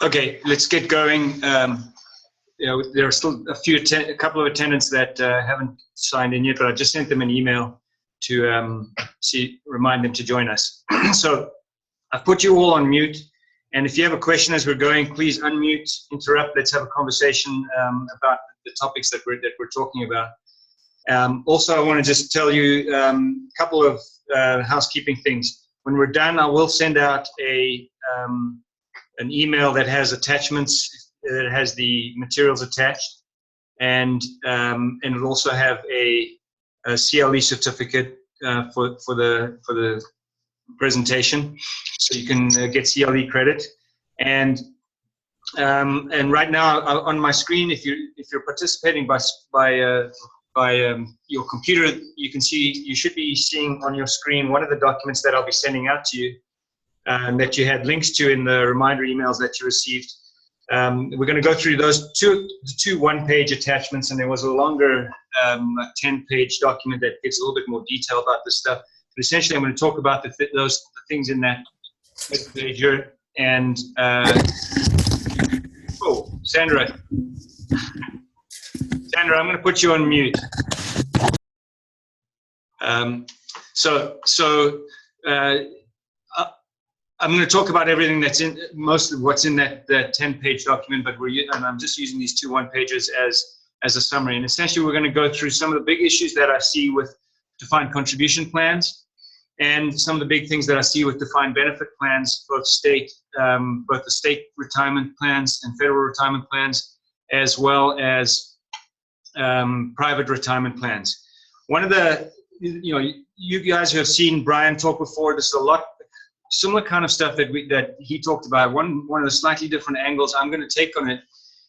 Okay, let's get going. There are still a couple of attendants that haven't signed in yet, but I just sent them an email to remind them to join us. So I've put you all on mute, and if you have a question as we're going, please unmute, interrupt. Let's have a conversation about the topics that we're talking about. Also, I want to just tell you a couple of housekeeping things. When we're done, I will send out an email that has attachments, that has the materials attached, and it'll also have a CLE certificate for the presentation, so you can get CLE credit. And right now on my screen, if you're participating by your computer, you should be seeing on your screen one of the documents that I'll be sending out to you, and that you had links to in the reminder emails that you received. We're going to go through those two one-page attachments, and there was a longer 10-page document that gives a little bit more detail about this stuff. But essentially, I'm going to talk about the things in that page here. And oh, Sandra, I'm going to put you on mute. I'm going to talk about everything that's in, most of what's in that 10-page document, and I'm just using these two one-pages as a summary. And essentially, we're going to go through some of the big issues that I see with defined contribution plans, and some of the big things that I see with defined benefit plans, both the state retirement plans and federal retirement plans, as well as private retirement plans. One of the, you guys who have seen Brian talk before, there's a lot similar kind of stuff that he talked about. One of the slightly different angles I'm going to take on it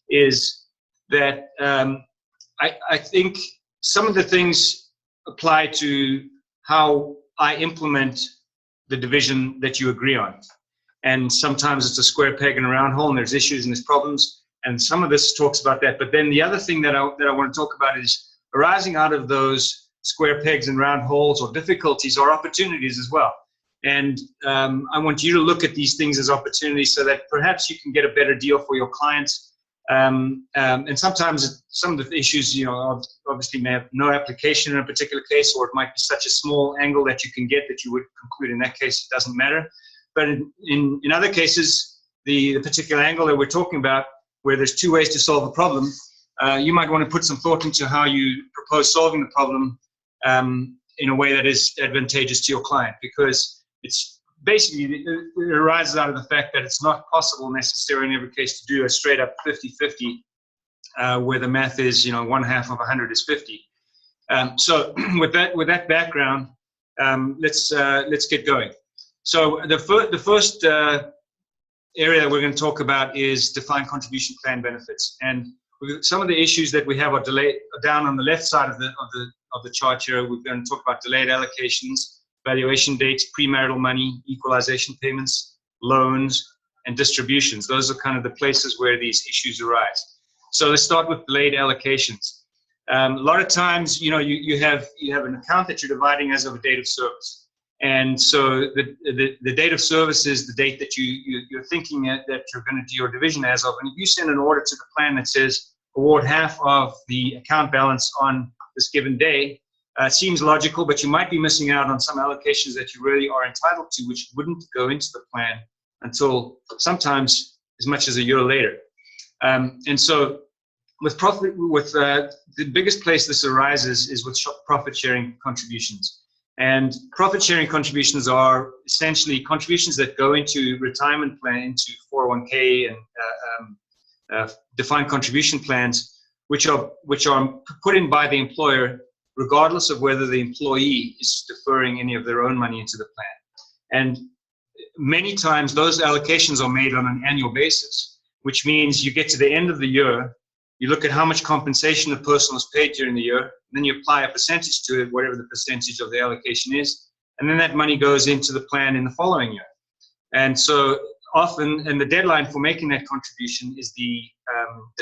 is that I think some of the things apply to how I implement the division that you agree on. And sometimes it's a square peg in a round hole, and there's issues and there's problems, and some of this talks about that. But then the other thing that I want to talk about is arising out of those square pegs and round holes, or difficulties, or opportunities as well. And I want you to look at these things as opportunities, so that perhaps you can get a better deal for your clients. And sometimes some of the issues, obviously may have no application in a particular case, or it might be such a small angle that you can get that you would conclude in that case it doesn't matter. But in other cases, the particular angle that we're talking about, where there's two ways to solve a problem, you might want to put some thought into how you propose solving the problem in a way that is advantageous to your client, because it's basically, it arises out of the fact that it's not possible necessarily in every case to do a straight up 50-50, where the math is, 1/2 of 100 is 50. So with that background, let's get going. So the first area that we're going to talk about is defined contribution plan benefits, and some of the issues that we have are down on the left side of the chart here. We're going to talk about delayed allocations, valuation dates, pre-marital money, equalization payments, loans, and distributions. Those are kind of the places where these issues arise. So let's start with delayed allocations. A lot of times, you have an account that you're dividing as of a date of service. And so the date of service is the date that you're thinking that you're going to do your division as of. And if you send an order to the plan that says award half of the account balance on this given day, it seems logical, but you might be missing out on some allocations that you really are entitled to, which wouldn't go into the plan until sometimes as much as a year later. And so the biggest place this arises is with profit sharing contributions. And profit sharing contributions are essentially contributions that go into retirement plan, into 401k and defined contribution plans, which are put in by the employer, regardless of whether the employee is deferring any of their own money into the plan. And many times those allocations are made on an annual basis, which means you get to the end of the year, you look at how much compensation the person was paid during the year, and then you apply a percentage to it, whatever the percentage of the allocation is, and then that money goes into the plan in the following year. And so often, and the deadline for making that contribution is the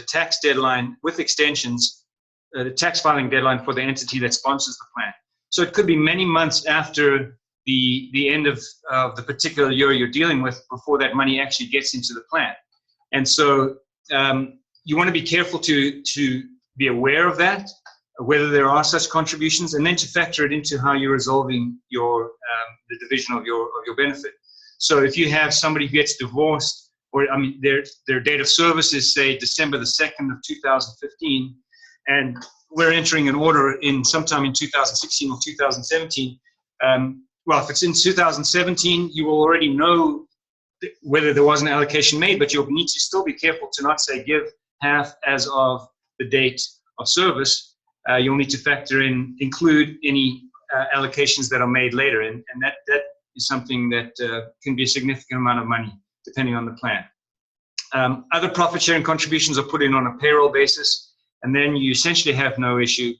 tax deadline with extensions, the tax filing deadline for the entity that sponsors the plan. So it could be many months after the end of the particular year you're dealing with before that money actually gets into the plan. And so you want to be careful to be aware of that, whether there are such contributions, and then to factor it into how you're resolving your the division of your benefit. So if you have somebody who gets divorced, or I mean their date of service is, say, December the 2nd of 2015, and we're entering an order in sometime in 2016 or 2017. Well, if it's in 2017, you will already know whether there was an allocation made, but you'll need to still be careful to not say give half as of the date of service. You'll need to include any allocations that are made later, and that is something that can be a significant amount of money depending on the plan. Other profit sharing contributions are put in on a payroll basis, and then you essentially have no issue,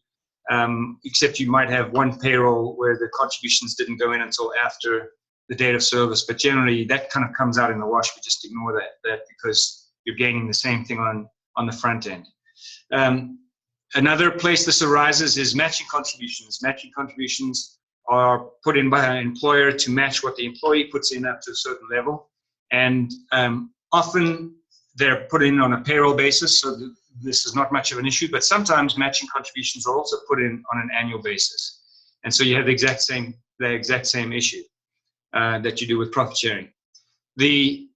except you might have one payroll where the contributions didn't go in until after the date of service, but generally that kind of comes out in the wash. We just ignore that because you're gaining the same thing on the front end. Another place this arises is matching contributions. Matching contributions are put in by an employer to match what the employee puts in up to a certain level, and often they're put in on a payroll basis, so this is not much of an issue, but sometimes matching contributions are also put in on an annual basis, and so you have the exact same issue that you do with profit sharing. The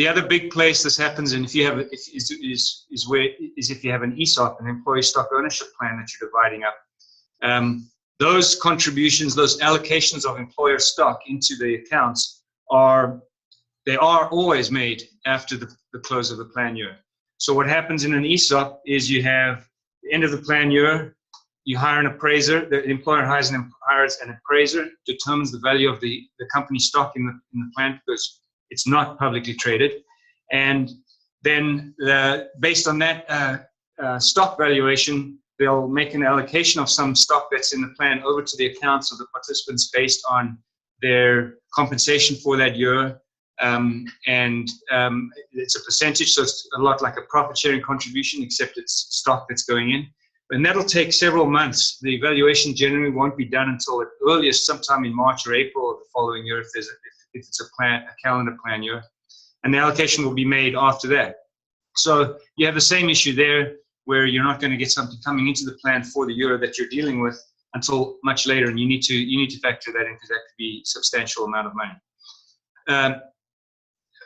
other big place this happens, and if you have if you have an ESOP, an employee stock ownership plan that you're dividing up. Those contributions, those allocations of employer stock into the accounts are always made after the close of the plan year. So what happens in an ESOP is you have the end of the plan year, you hire an appraiser, the employer hires an appraiser, determines the value of the company stock in the plan because it's not publicly traded. And then based on that stock valuation, they'll make an allocation of some stock that's in the plan over to the accounts of the participants based on their compensation for that year. It's a percentage, so it's a lot like a profit sharing contribution, except it's stock that's going in. And that'll take several months. The evaluation generally won't be done until at earliest sometime in March or April of the following year if it's a calendar plan year. And the allocation will be made after that. So you have the same issue there, where you're not going to get something coming into the plan for the year that you're dealing with until much later, and you need to factor that in because that could be a substantial amount of money.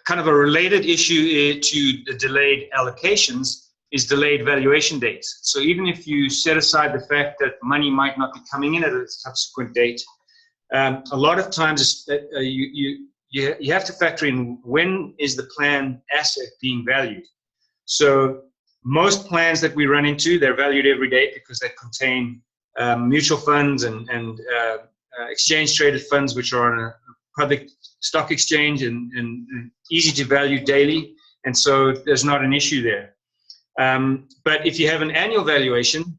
Kind of a related issue to the delayed allocations is delayed valuation dates. So even if you set aside the fact that money might not be coming in at a subsequent date, a lot of times you have to factor in when is the plan asset being valued. So most plans that we run into, they're valued every day because they contain mutual funds and exchange traded funds, which are on a public stock exchange and easy to value daily. And so there's not an issue there. But if you have an annual valuation,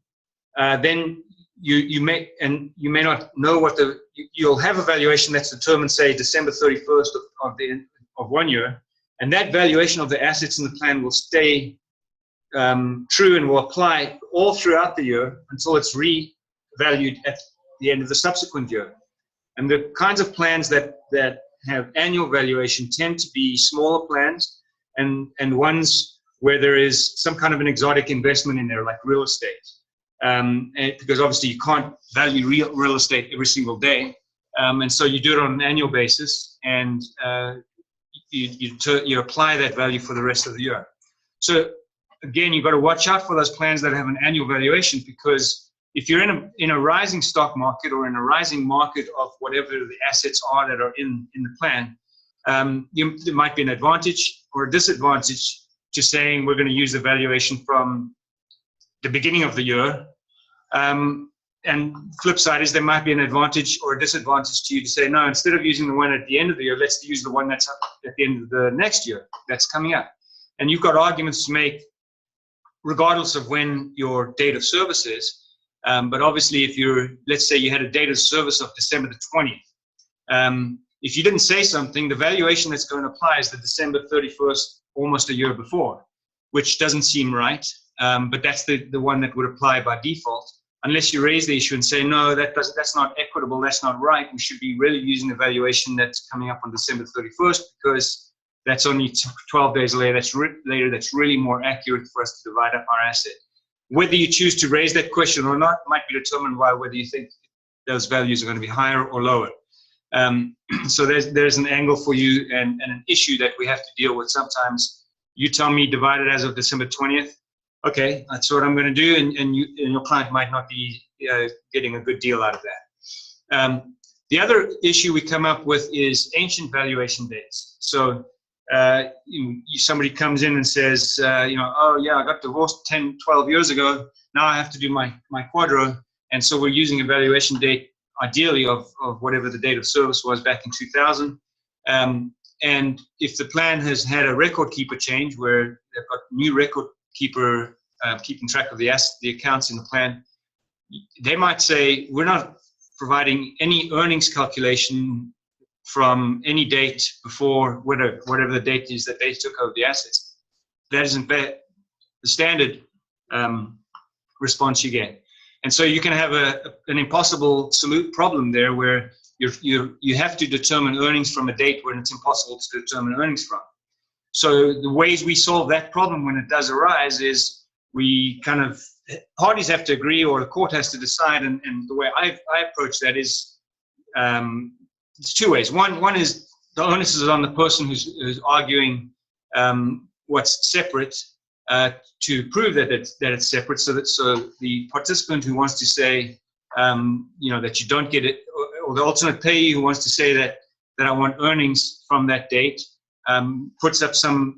then you may not know you'll have a valuation that's determined, say, December 31st of 1 year, and that valuation of the assets in the plan will stay true and will apply all throughout the year until it's revalued at the end of the subsequent year. And the kinds of plans that have annual valuation tend to be smaller plans and ones where there is some kind of an exotic investment in there, like real estate. Because obviously you can't value real estate every single day. And so you do it on an annual basis, and you apply that value for the rest of the year. So again, you've got to watch out for those plans that have an annual valuation, because if you're in a rising stock market or in a rising market of whatever the assets are that are in the plan, there might be an advantage or a disadvantage to saying we're going to use the valuation from the beginning of the year. And flip side is there might be an advantage or a disadvantage to you to say, no, instead of using the one at the end of the year, let's use the one that's up at the end of the next year that's coming up. And you've got arguments to make regardless of when your date of service is. But obviously, let's say you had a date of service of December the 20th. If you didn't say something, the valuation that's going to apply is the December 31st, almost a year before, which doesn't seem right. But that's the one that would apply by default, unless you raise the issue and say, no, that's not equitable, that's not right. We should be really using the valuation that's coming up on December 31st, because that's only 12 days later. That's really more accurate for us to divide up our asset. Whether you choose to raise that question or not might be determined by whether you think those values are going to be higher or lower. So there's an angle for you and an issue that we have to deal with. Sometimes you tell me divide it as of December 20th. Okay, that's what I'm going to do, and your client might not be getting a good deal out of that. The other issue we come up with is ancient valuation dates. So somebody comes in and says, oh yeah, I got divorced 10, 12 years ago. Now I have to do my quadro. And so we're using a valuation date, ideally, of whatever the date of service was back in 2000. And if the plan has had a record keeper change, where they've got new record keeper keeping track of the accounts in the plan, they might say, we're not providing any earnings calculation from any date before whatever the date is that they took over the assets. That isn't the standard response you get. And so you can have an impossible problem there, where you have to determine earnings from a date when it's impossible to determine earnings from. So the ways we solve that problem when it does arise is parties have to agree, or the court has to decide. And the way I approach that is it's two ways. One is the onus is on the person who's arguing what's separate to prove that it's separate. So the participant who wants to say that you don't get it, or the alternate payee who wants to say that I want earnings from that date, puts up some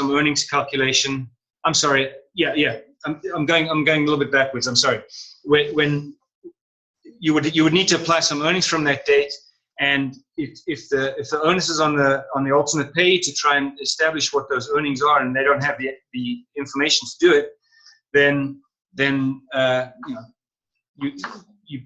earnings calculation. I'm sorry. Yeah. I'm going a little bit backwards. I'm sorry. When you would need to apply some earnings from that date, and if the onus is on the alternate payee to try and establish what those earnings are, and they don't have the information to do it, then you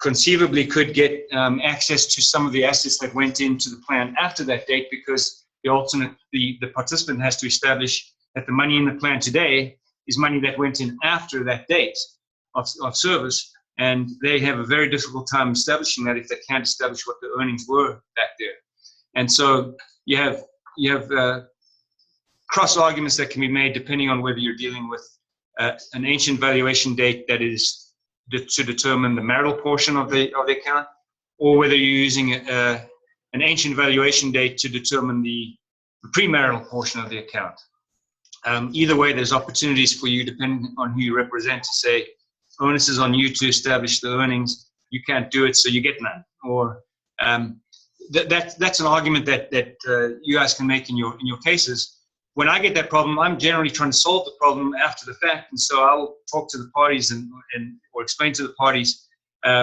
conceivably could get access to some of the assets that went into the plan after that date, because the participant has to establish that the money in the plan today is money that went in after that date of service, and they have a very difficult time establishing that if they can't establish what the earnings were back there. And so you have cross arguments that can be made depending on whether you're dealing with an ancient valuation date that is to determine the marital portion of the account, or whether you're using an ancient valuation date to determine the pre-marital portion of the account. Either way, there's opportunities for you, depending on who you represent, to say, onus is on you to establish the earnings. You can't do it, so you get none. Or that's an argument that you guys can make in your cases. When I get that problem, I'm generally trying to solve the problem after the fact, and so I'll talk to the parties or explain to the parties.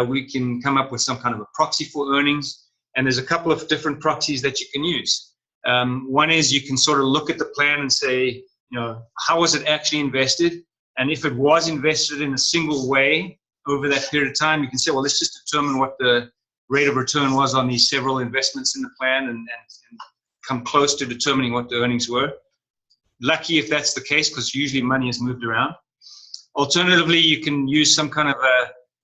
We can come up with some kind of a proxy for earnings, and there's a couple of different proxies that you can use. One is you can sort of look at the plan and say, how was it actually invested? And if it was invested in a single way over that period of time, you can say, well, let's just determine what the rate of return was on these several investments in the plan and come close to determining what the earnings were. Lucky if that's the case, because usually money is moved around. Alternatively, you can use some kind of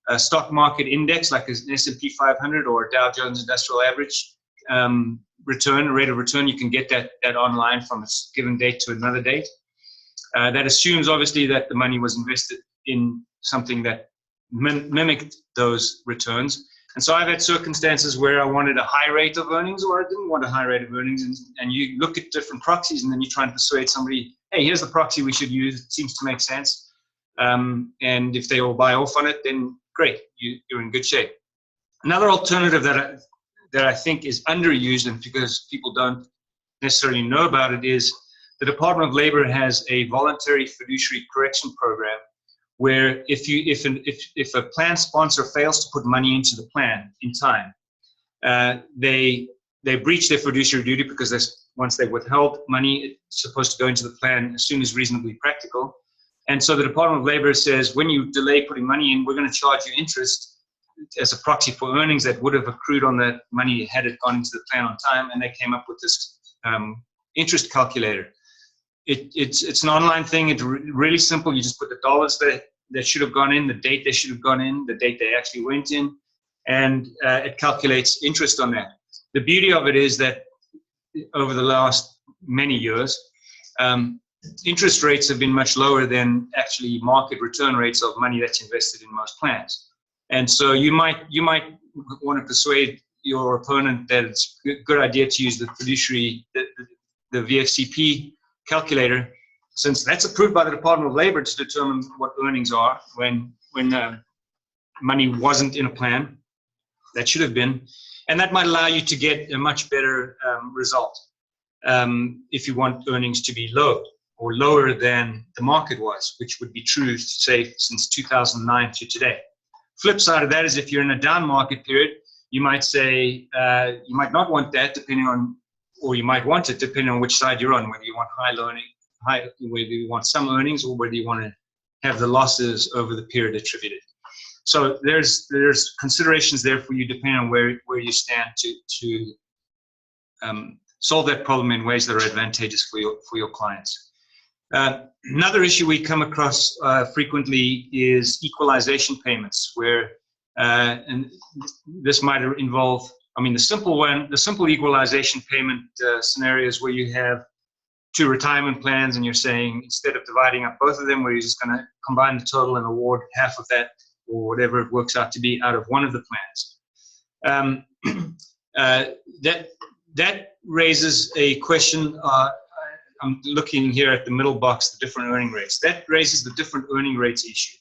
a stock market index, like an S&P 500 or a Dow Jones Industrial Average rate of return. You can get that online from a given date to another date. That assumes, obviously, that the money was invested in something that mimicked those returns. And so I've had circumstances where I wanted a high rate of earnings, or I didn't want a high rate of earnings. And you look at different proxies, and then you try and persuade somebody, hey, here's the proxy we should use. It seems to make sense. And if they all buy off on it, then great, you're in good shape. Another alternative that I think is underused, and because people don't necessarily know about it, is the Department of Labor has a voluntary fiduciary correction program, where if a plan sponsor fails to put money into the plan in time, they breach their fiduciary duty, because once they've withheld money, it's supposed to go into the plan as soon as reasonably practical. And so the Department of Labor says, when you delay putting money in, we're going to charge you interest as a proxy for earnings that would have accrued on that money had it gone into the plan on time. And they came up with this interest calculator. It's an online thing. It's really simple. You just put the dollars that should have gone in, the date they should have gone in, the date they actually went in, and it calculates interest on that. The beauty of it is that over the last many years, interest rates have been much lower than actually market return rates of money that's invested in most plans. And so you might want to persuade your opponent that it's a good idea to use the fiduciary, the VFCP calculator, since that's approved by the Department of Labor to determine what earnings are when money wasn't in a plan. That should have been. And that might allow you to get a much better result if you want earnings to be low or lower than the market was, which would be true, say, since 2009 to today. Flip side of that is if you're in a down market period, you might say, you might not want that depending on, or you might want it depending on which side you're on, whether you want whether you want some earnings or whether you want to have the losses over the period attributed. So there's considerations there for you depending on where you stand to solve that problem in ways that are advantageous for your clients. Another issue we come across frequently is equalization payments, where and this might involve, I mean, the simple equalization payment scenarios where you have two retirement plans and you're saying, instead of dividing up both of them, where you're just going to combine the total and award half of that or whatever it works out to be out of one of the plans. That raises a question. I'm looking here at the middle box, the different earning rates. That raises the different earning rates issue.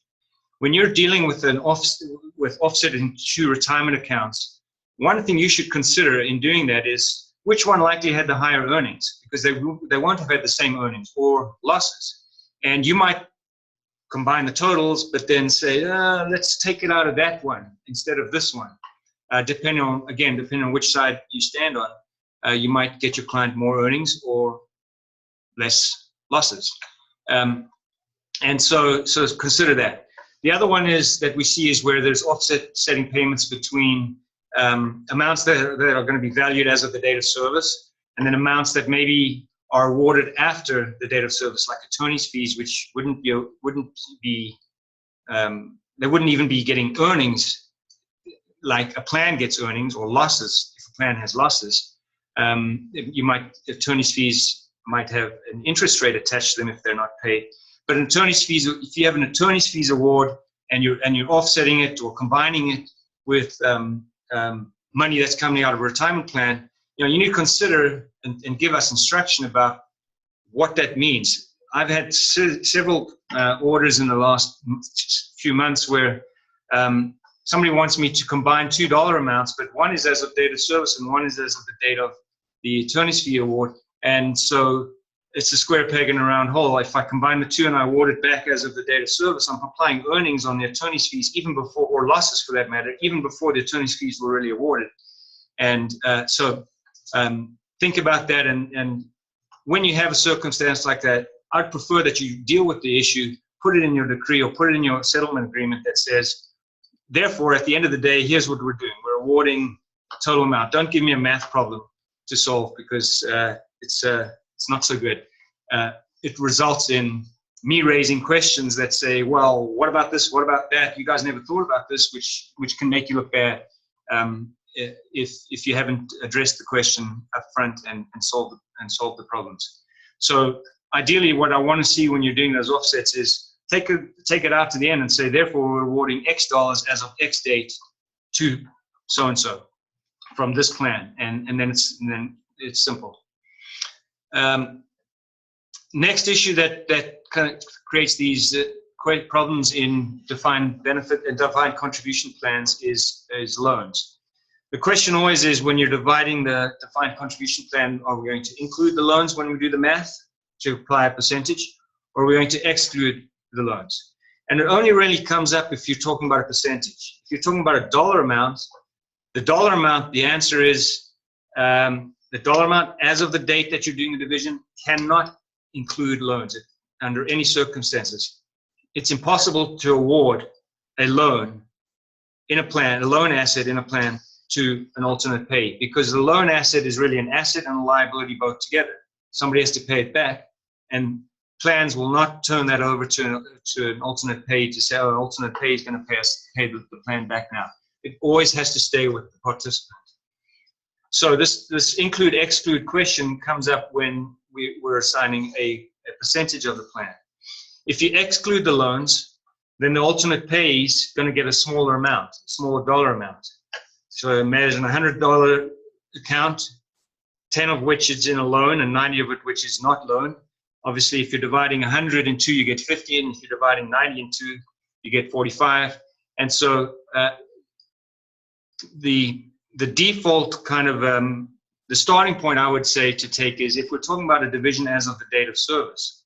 When you're dealing with offset in two retirement accounts, one thing you should consider in doing that is which one likely had the higher earnings, because they won't have had the same earnings or losses. And you might combine the totals, but then say, let's take it out of that one instead of this one. Depending on which side you stand on, you might get your client more earnings or less losses. And so consider that. The other one is that we see is where there's offsetting payments between amounts that are going to be valued as of the date of service, and then amounts that maybe are awarded after the date of service, like attorney's fees, which they wouldn't even be getting earnings like a plan gets earnings, or losses if a plan has losses. Attorney's fees might have an interest rate attached to them if they're not paid. But attorney's fees, if you have an attorney's fees award and you're offsetting it or combining it with money that's coming out of a retirement plan, you need to consider and give us instruction about what that means. I've had several orders in the last few months where somebody wants me to combine $2 amounts, but one is as of date of service and one is as of the date of the attorney's fee award. And so it's a square peg in a round hole. If I combine the two and I award it back as of the date of service, I'm applying earnings on the attorney's fees even before, or losses for that matter, even before the attorney's fees were really awarded. And so think about that. And when you have a circumstance like that, I'd prefer that you deal with the issue, put it in your decree or put it in your settlement agreement that says, therefore, at the end of the day, here's what we're doing. We're awarding a total amount. Don't give me a math problem to solve, because it's not so good. It results in me raising questions that say, well, what about this? What about that? You guys never thought about this, which can make you look bad if you haven't addressed the question up front and solved the problems. So ideally, what I want to see when you're doing those offsets is take it out to the end and say, therefore, we're awarding X dollars as of X date to so-and-so from this plan. And then it's simple. Next issue that kind of creates these problems in defined benefit and defined contribution plans is loans. The question always is, when you're dividing the defined contribution plan, are we going to include the loans when we do the math to apply a percentage, or are we going to exclude the loans? And it only really comes up if you're talking about a percentage. If you're talking about a dollar amount, the answer is the dollar amount as of the date that you're doing the division cannot include loans under any circumstances. It's impossible to award a loan in a plan, a loan asset in a plan, to an alternate pay, because the loan asset is really an asset and a liability both together. Somebody has to pay it back, and plans will not turn that over to an alternate pay to say, oh, an alternate pay is going to pay the plan back now. It always has to stay with the participant. So this include exclude question comes up when we're assigning a percentage of the plan. If you exclude the loans, then the alternate pay is going to get a smaller amount, a smaller dollar amount. So imagine a $100 account, 10 of which is in a loan and 90 of it which is not loan. Obviously, if you're dividing 100 in 2, you get 50, and if you're dividing 90 in 2, you get 45. And so the default kind of the starting point I would say to take is, if we're talking about a division as of the date of service,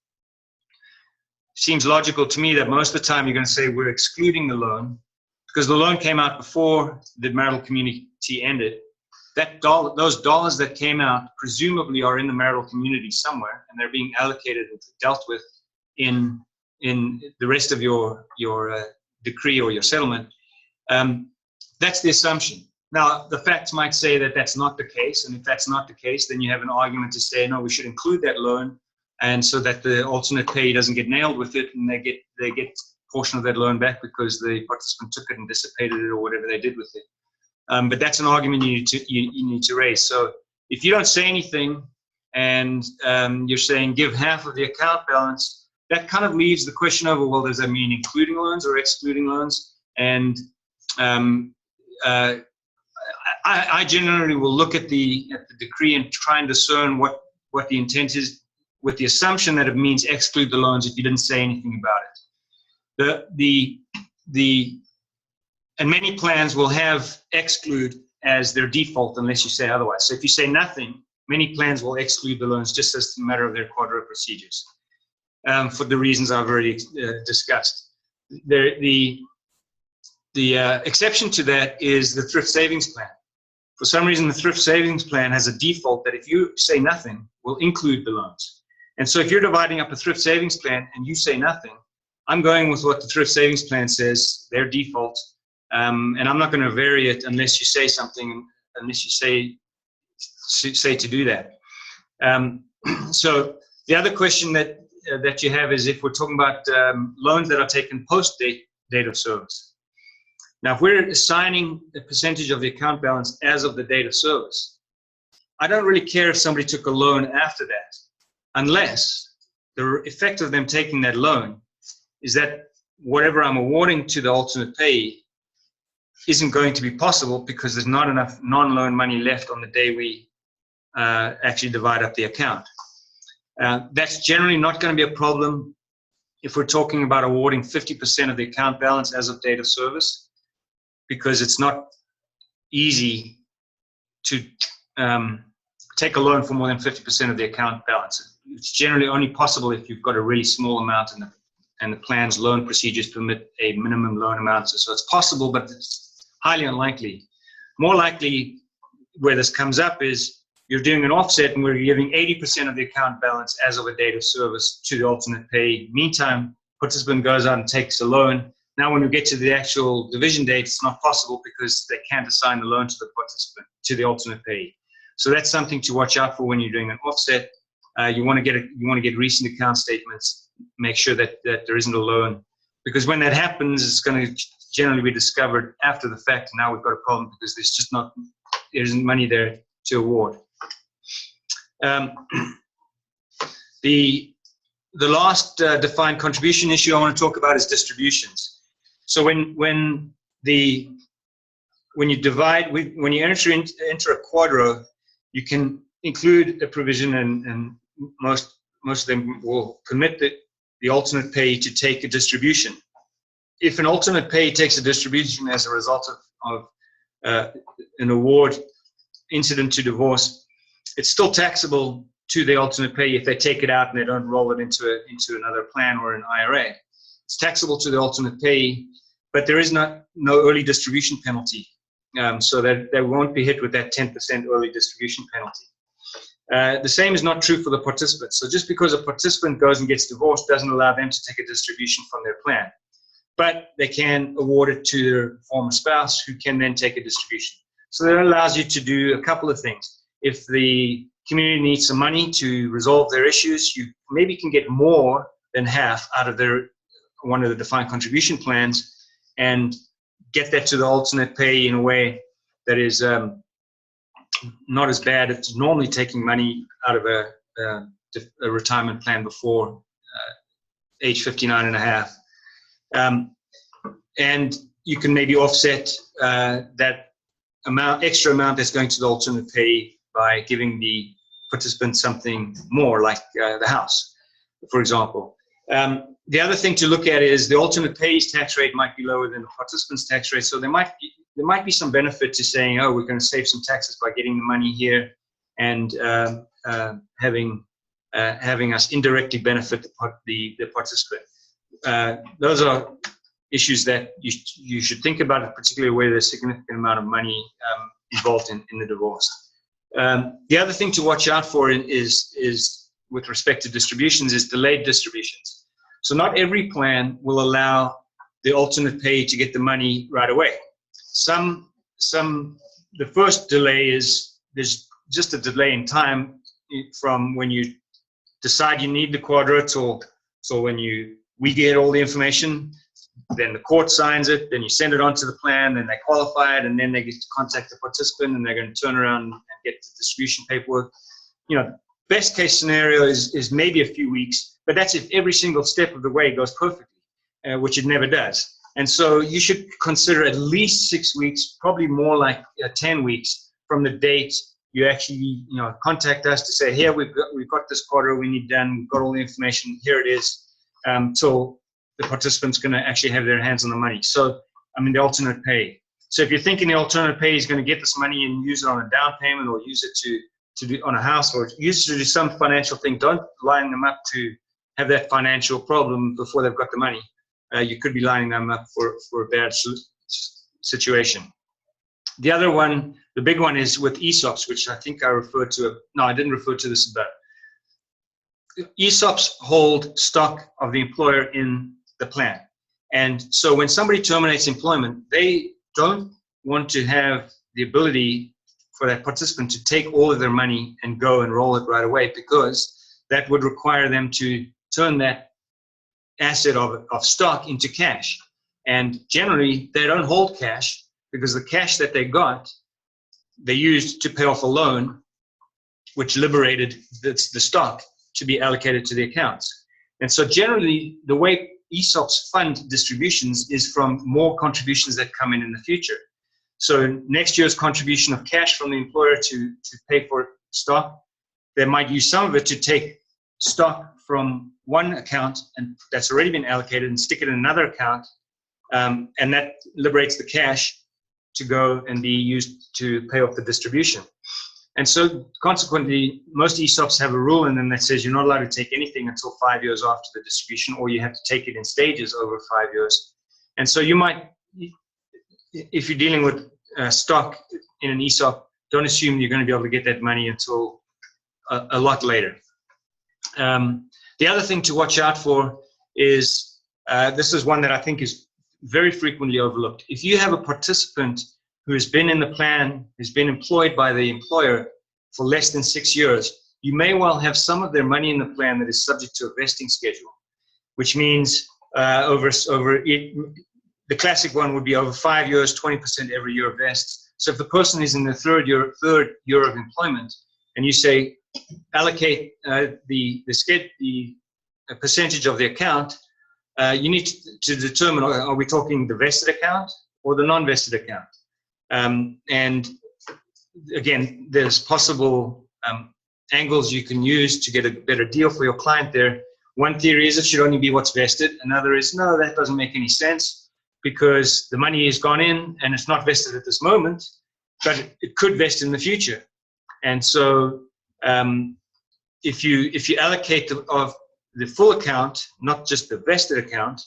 seems logical to me that most of the time you're going to say we're excluding the loan because the loan came out before the marital community ended. Those dollars that came out presumably are in the marital community somewhere, and they're being allocated and dealt with in the rest of your decree or your settlement. That's the assumption. Now, the facts might say that that's not the case, and if that's not the case, then you have an argument to say, no, we should include that loan, and so that the alternate pay doesn't get nailed with it, and they get a portion of that loan back because the participant took it and dissipated it or whatever they did with it. But that's an argument you need to raise. So if you don't say anything and you're saying give half of the account balance, that kind of leaves the question over, well, does that mean including loans or excluding loans? And I generally will look at the decree and try and discern what the intent is, with the assumption that it means exclude the loans if you didn't say anything about it. And many plans will have exclude as their default unless you say otherwise. So if you say nothing, many plans will exclude the loans just as a matter of their quadro procedures, for the reasons I've already discussed. The exception to that is the thrift savings plan. For some reason, the thrift savings plan has a default that if you say nothing, will include the loans. And so if you're dividing up a thrift savings plan and you say nothing, I'm going with what the thrift savings plan says, their default, and I'm not going to vary it unless you say something, unless you say to do that. So the other question that you have is if we're talking about loans that are taken post date of service. Now, if we're assigning a percentage of the account balance as of the date of service, I don't really care if somebody took a loan after that, unless the effect of them taking that loan is that whatever I'm awarding to the alternate payee isn't going to be possible because there's not enough non-loan money left on the day we actually divide up the account. That's generally not going to be a problem if we're talking about awarding 50% of the account balance as of date of service, because it's not easy to take a loan for more than 50% of the account balance. It's generally only possible if you've got a really small amount and the plan's loan procedures permit a minimum loan amount. So it's possible, but it's highly unlikely. More likely where this comes up is you're doing an offset and we're giving 80% of the account balance as of a date of service to the alternate payee. Meantime, participant goes out and takes a loan. Now, when we get to the actual division date, it's not possible because they can't assign the loan to the participant, to the alternate payee. So that's something to watch out for when you're doing an offset. You want to get recent account statements, make sure that there isn't a loan, because when that happens, it's going to generally be discovered after the fact. And now we've got a problem because there isn't money there to award. The last defined contribution issue I want to talk about is distributions. So when you enter a quadro, you can include a provision, and most of them will permit the alternate payee to take a distribution. If an alternate payee takes a distribution as a result of an award incident to divorce, it's still taxable to the alternate payee if they take it out and they don't roll it into another plan or an IRA. It's taxable to the alternate payee, but there is no early distribution penalty, so that they won't be hit with that 10% early distribution penalty. The same is not true for the participant. So just because a participant goes and gets divorced doesn't allow them to take a distribution from their plan, but they can award it to their former spouse, who can then take a distribution. So that allows you to do a couple of things. If the community needs some money to resolve their issues, you maybe can get more than half out of one of the defined contribution plans and get that to the alternate payee in a way that is not as bad as normally taking money out of a retirement plan before age 59 and a half. And you can maybe offset that extra amount that's going to the alternate pay by giving the participant something more, like the house, for example. The other thing to look at is the alternate pay's tax rate might be lower than the participant's tax rate, so there might be some benefit to saying, oh, we're going to save some taxes by getting the money here and having us indirectly benefit the participant. Those are issues that you should think about, particularly where there's a significant amount of money involved in the divorce. The other thing to watch out for is with respect to distributions is delayed distributions. So not every plan will allow the alternate pay to get the money right away. The first delay is there's just a delay in time from when you decide you need the quadrilateral. So when we get all the information, then the court signs it, then you send it on to the plan, then they qualify it, and then they get to contact the participant, and they're going to turn around and get the distribution paperwork. Best case scenario is maybe a few weeks, but that's if every single step of the way goes perfectly, which it never does. And so you should consider at least 6 weeks, probably more like 10 weeks from the date you actually contact us to say, here, we've got this quarter we need done, we've got all the information, here it is, till the participant's going to actually have their hands on the money. So, the alternate pay. So if you're thinking the alternate pay is going to get this money and use it on a down payment, or use it to do on a house, or use it to do some financial thing, don't line them up to have that financial problem before they've got the money. You could be lining them up for a bad situation. The other one, the big one, is with ESOPs, which I think I referred to. No, I didn't refer to this, but ESOPs hold stock of the employer in the plan. And so when somebody terminates employment, they don't want to have the ability for that participant to take all of their money and go and roll it right away, because that would require them to turn that asset of stock into cash. And generally, they don't hold cash, because the cash that they got, they used to pay off a loan, which liberated the stock to be allocated to the accounts. And so generally, the way ESOPs fund distributions is from more contributions that come in the future. So next year's contribution of cash from the employer to pay for stock, they might use some of it to take stock from one account and that's already been allocated and stick it in another account, and that liberates the cash to go and be used to pay off the distribution. And so consequently, most ESOPs have a rule in them that says you're not allowed to take anything until 5 years after the distribution, or you have to take it in stages over 5 years. And so you might, if you're dealing with stock in an ESOP, don't assume you're going to be able to get that money until a lot later. The other thing to watch out for is, this is one that I think is very frequently overlooked. If you have a participant who has been in the plan, who's been employed by the employer for less than 6 years, you may well have some of their money in the plan that is subject to a vesting schedule, which means the classic one would be over 5 years, 20% every year vests. So if the person is in the third year of employment, and you say allocate the percentage of the account, you need to determine, are we talking the vested account or the non-vested account? And again, there's possible angles you can use to get a better deal for your client there. One theory is it should only be what's vested. Another is, no, that doesn't make any sense, because the money has gone in and it's not vested at this moment, but it could vest in the future. And so if you allocate the full account, not just the vested account,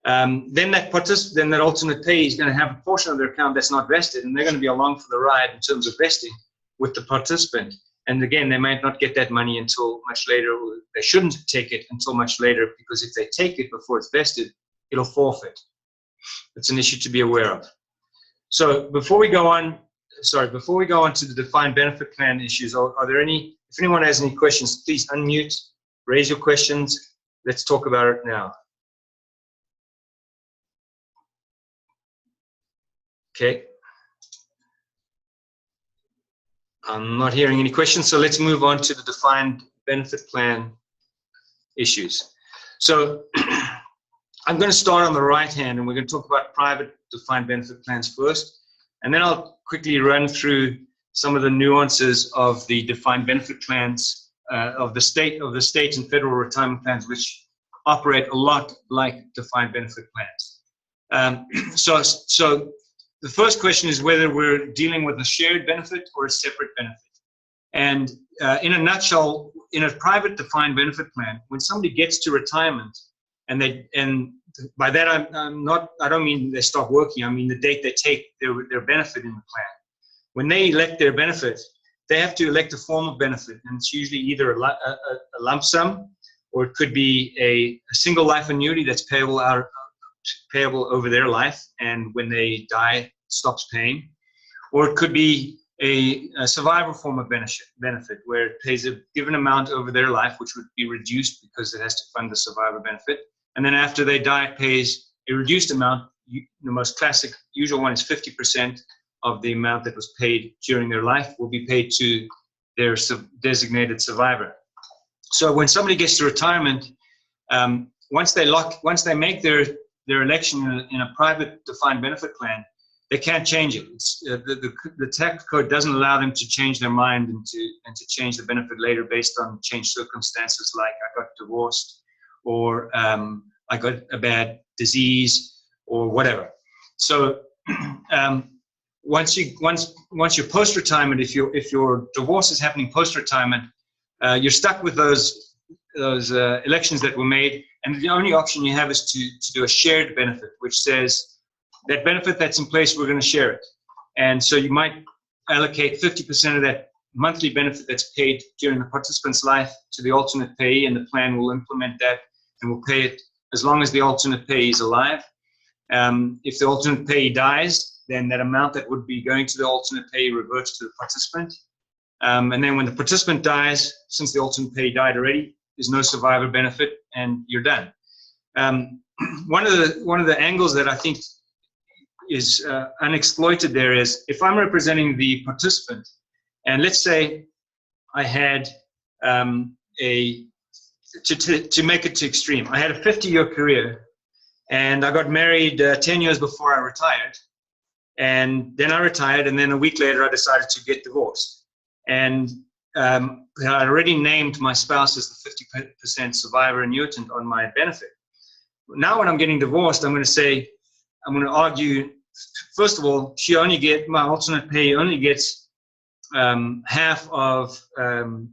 then that alternate pay is going to have a portion of their account that's not vested, and they're going to be along for the ride in terms of vesting with the participant. And again, they might not get that money until much later. Or they shouldn't take it until much later, because if they take it before it's vested, it'll forfeit. It's an issue to be aware of. So before we go on to the defined benefit plan issues, are there any? If anyone has any questions, please unmute, raise your questions. Let's talk about it now. Okay. I'm not hearing any questions, so let's move on to the defined benefit plan issues. So I'm going to start on the right hand, and we're going to talk about private defined benefit plans first, and then I'll quickly run through some of the nuances of the defined benefit plans of the state and federal retirement plans, which operate a lot like defined benefit plans. So the first question is whether we're dealing with a shared benefit or a separate benefit. And in a nutshell, in a private defined benefit plan, when somebody gets to retirement, and by that I don't mean they stop working. I mean the date they take their benefit in the plan. When they elect their benefit, they have to elect a form of benefit, and it's usually either a lump sum, or it could be a single life annuity that's payable over their life, and when they die, stops paying, or it could be a survivor form of benefit, where it pays a given amount over their life, which would be reduced because it has to fund the survivor benefit. And then after they die, it pays a reduced amount. The most classic, usual one is 50% of the amount that was paid during their life will be paid to their designated survivor. So when somebody gets to retirement, once they make their election in a private defined benefit plan, they can't change it. The tax code doesn't allow them to change their mind and to change the benefit later based on changed circumstances, like I got divorced, or I got a bad disease, or whatever. So once you're post-retirement, if your divorce is happening post-retirement, you're stuck with those elections that were made, and the only option you have is to do a shared benefit, which says that benefit that's in place, we're going to share it. And so you might allocate 50% of that monthly benefit that's paid during the participant's life to the alternate payee, and the plan will implement that and will pay it as long as the alternate payee is alive. If the alternate payee dies, then that amount that would be going to the alternate payee reverts to the participant. And then when the participant dies, since the alternate payee died already, there's no survivor benefit, and you're done. One of the angles that I think is unexploited there is, if I'm representing the participant, and let's say I had to make it to extreme, I had a 50-year career, and I got married 10 years before I retired, and then I retired, and then a week later I decided to get divorced, and I already named my spouse as the 50% survivor annuitant on my benefit. Now when I'm getting divorced, I'm going to argue, first of all, my alternate payee only gets half of, in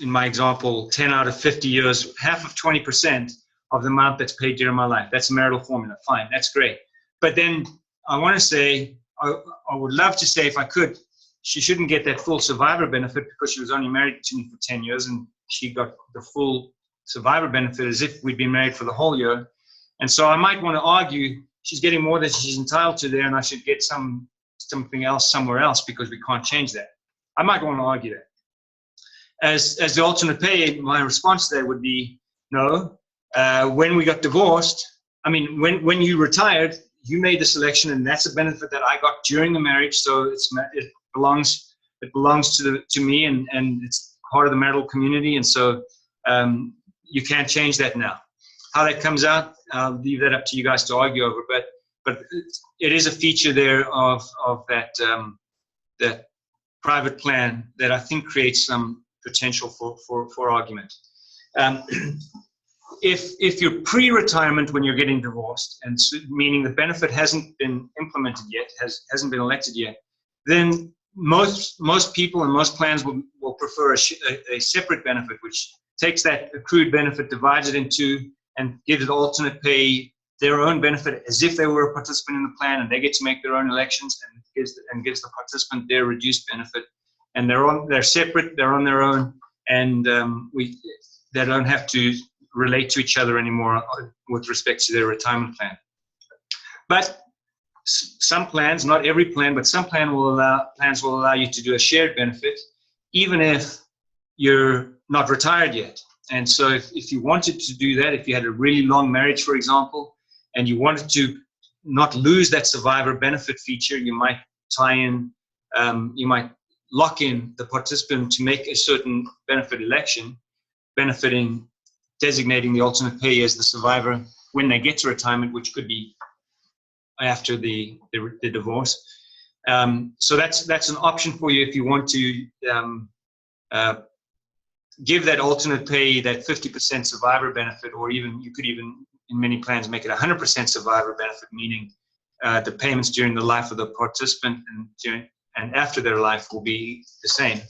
my example, 10 out of 50 years, half of 20% of the amount that's paid during my life. That's a marital formula. Fine, that's great. But then I want to say, I would love to say, if I could, she shouldn't get that full survivor benefit because she was only married to me for 10 years, and she got the full survivor benefit as if we'd been married for the whole year. And so I might want to argue she's getting more than she's entitled to there, and I should get something else somewhere else because we can't change that. I might want to argue that. As the alternate payee, my response there would be, no. When we got divorced, when you retired, you made the selection, and that's a benefit that I got during the marriage, so it belongs to me, and it's part of the marital community, and so you can't change that now. How that comes out, I'll leave that up to you guys to argue over, but it is a feature there of that private plan that I think creates some potential for argument. If you're pre-retirement when you're getting divorced, and meaning the benefit hasn't been implemented yet, hasn't been elected yet, then most people and most plans will prefer a separate benefit, which takes that accrued benefit, divides it in two, and gives the alternate payee their own benefit as if they were a participant in the plan, and they get to make their own elections, and gives the participant their reduced benefit. And they're separate, they're on their own, and they don't have to relate to each other anymore with respect to their retirement plan. But some plans, not every plan, but some plans will allow you to do a shared benefit, even if you're not retired yet. And so if you wanted to do that, if you had a really long marriage, for example, and you wanted to not lose that survivor benefit feature, you might tie in, you might lock in the participant to make a certain benefit election, designating the alternate payee as the survivor when they get to retirement, which could be after the divorce. So that's an option for you if you want to give that alternate payee that 50% survivor benefit, or even you could even in many plans make it 100% survivor benefit, meaning the payments during the life of the participant and after their life will be the same.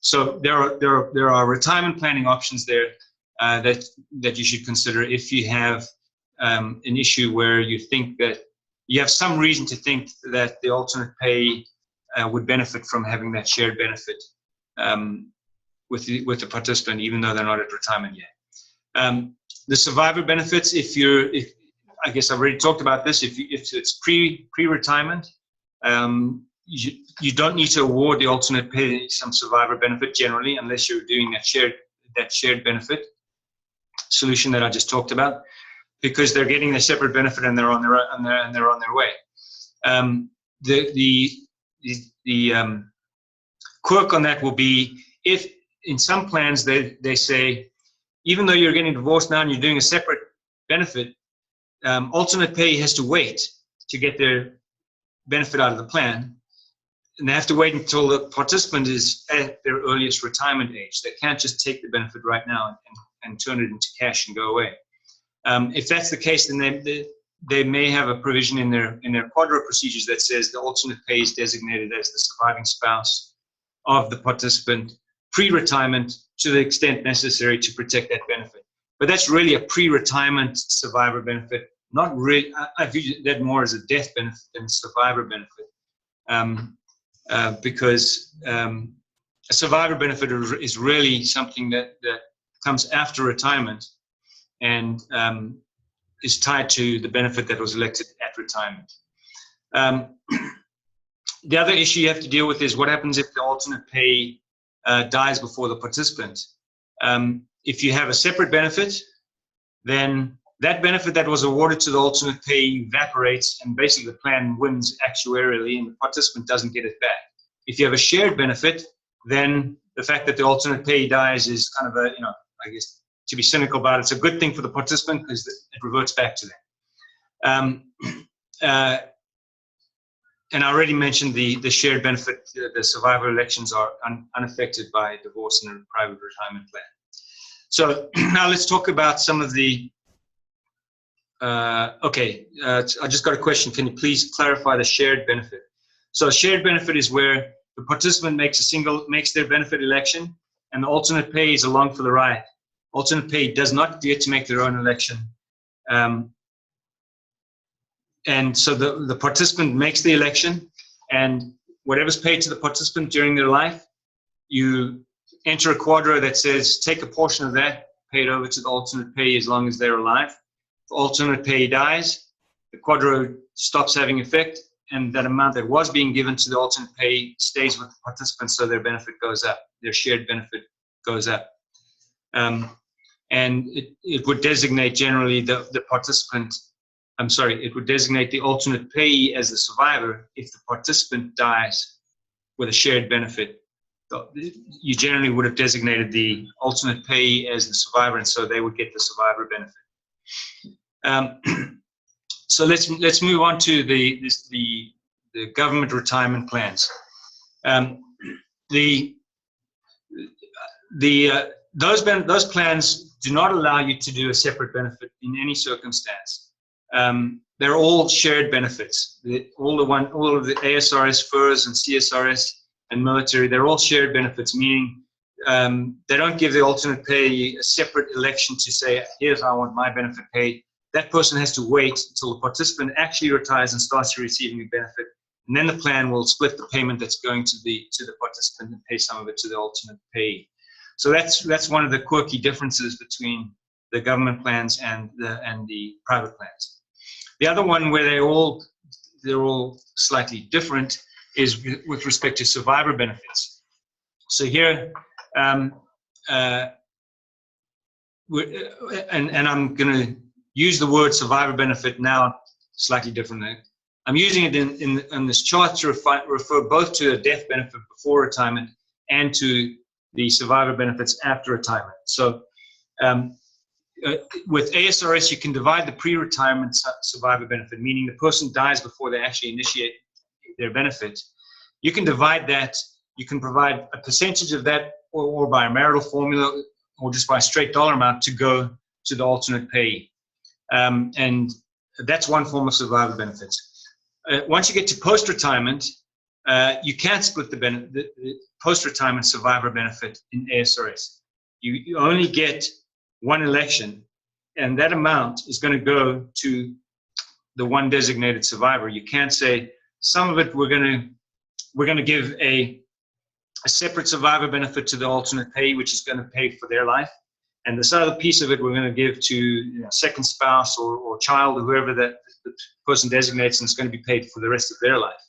So there are retirement planning options there that you should consider if you have an issue where you think that you have some reason to think that the alternate payee would benefit from having that shared benefit with the participant, even though they're not at retirement yet. The survivor benefits, I guess I've already talked about this. If it's pre-retirement, you don't need to award the alternate payee some survivor benefit generally, unless you're doing that shared benefit solution that I just talked about, because they're getting a separate benefit and they're on their way. The quirk on that will be if in some plans they say, even though you're getting divorced now and you're doing a separate benefit, alternate payee has to wait to get their benefit out of the plan, and they have to wait until the participant is at their earliest retirement age. They can't just take the benefit right now and turn it into cash and go away. If that's the case, then they may have a provision in their quadro procedures that says the alternate payee is designated as the surviving spouse of the participant pre-retirement to the extent necessary to protect that benefit. But that's really a pre-retirement survivor benefit. Not really. I view that more as a death benefit than a survivor benefit, because a survivor benefit is really something that comes after retirement and is tied to the benefit that was elected at retirement. The other issue you have to deal with is what happens if the alternate payee dies before the participant. If you have a separate benefit, then that benefit that was awarded to the alternate payee evaporates, and basically the plan wins actuarially and the participant doesn't get it back. If you have a shared benefit, then the fact that the alternate payee dies is kind of a, I guess, to be cynical about it, it's a good thing for the participant because it reverts back to them. And I already mentioned the shared benefit. The survivor elections are unaffected by divorce in a private retirement plan. So now let's talk about some of the, I just got a question. Can you please clarify the shared benefit? So a shared benefit is where the participant makes their benefit election and the alternate payee is along for the ride. Alternate payee does not get to make their own election. And so the participant makes the election, and whatever's paid to the participant during their life, you enter a quadro that says take a portion of that, pay it over to the alternate payee as long as they're alive. If the alternate payee dies, the quadro stops having effect, and that amount that was being given to the alternate payee stays with the participant, so their benefit goes up, their shared benefit goes up. And it would designate generally the participant, it would designate the alternate payee as the survivor if the participant dies with a shared benefit. You generally would have designated the alternate payee as the survivor, and so they would get the survivor benefit. So let's move on to the government retirement plans. Those plans do not allow you to do a separate benefit in any circumstance. They're all shared benefits. All of the ASRS, FERS, and CSRS and military, they're all shared benefits, meaning they don't give the alternate payee a separate election to say, here's how I want my benefit paid. That person has to wait until the participant actually retires and starts receiving a benefit, and then the plan will split the payment that's going to the participant and pay some of it to the alternate payee. So that's one of the quirky differences between the government plans and the private plans. The other one where they're all slightly different is with respect to survivor benefits. So here, and I'm going to use the word survivor benefit now slightly differently. I'm using it in this chart to refer both to a death benefit before retirement and to the survivor benefits after retirement. So with ASRS, you can divide the pre-retirement survivor benefit, meaning the person dies before they actually initiate their benefit. You can divide that. You can provide a percentage of that, or by a marital formula, or just by a straight dollar amount to go to the alternate payee. And that's one form of survivor benefits. Once you get to post-retirement, you can't split the post-retirement survivor benefit in ASRS. You only get one election, and that amount is going to go to the one designated survivor. You can't say some of it we're going to give a separate survivor benefit to the alternate payee, which is going to pay for their life, and this other piece of it we're going to give to second spouse or child or whoever that the person designates, and it's going to be paid for the rest of their life.